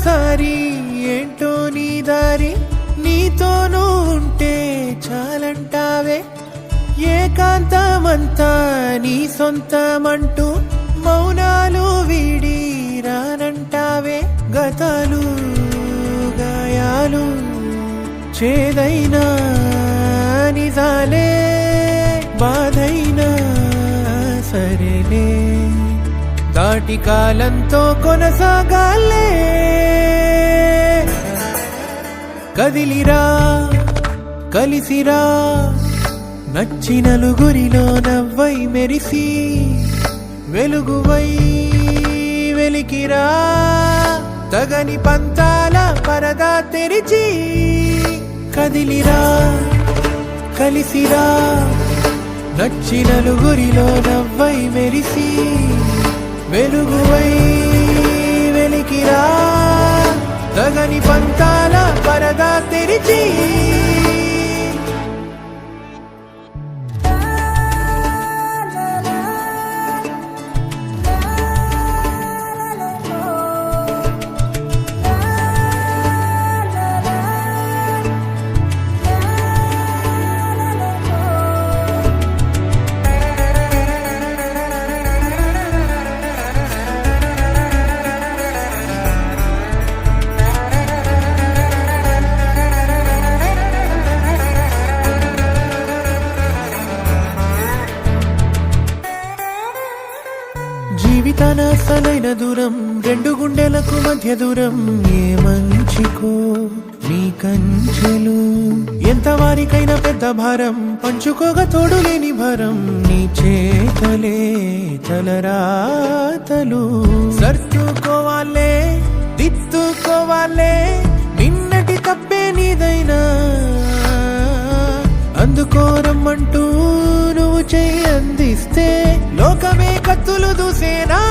మరోసారి ఏంటో నీ దారి నీతోనూ ఉంటే చాలంటావే ఏకాంతమంతా నీ సొంతమంటూ మౌనాలు వీడి రానంటావే గతాలు గాయాలు చేదైనా నిజాలే బాధైనా సరేలే దాటి కాలంతో కొనసాగాలే కదిలిరా కలిసిరా నచ్చి నలుగురిలో నవ్వై మెరిసి వెలుగువై వెలికిరా తగని పంతాల పరదా తెరిచి కదిలిరా కలిసిరా నచ్చి నలుగురిలో నవ్వై మెరిసి వెలుగువై వెలికిరా తగని పంతాల పరదా తెరిచి జీవితాన అసలైన దూరం రెండు గుండెలకు మధ్య దూరం ఏ మంచికో నీ కంచెలు ఎంత వారికైనా పెద్ద భారం పంచుకోగా తోడు లేని భారం నీ చేతలే తలరాతలు సర్దుకోవాలే దిద్దుకోవాలే నిన్నటి తప్పే నీదైనా అందుకోరమ్మంటూ నువ్వు చెయ్యి అందిస్తే లోకమే కత్తులు దూసేనా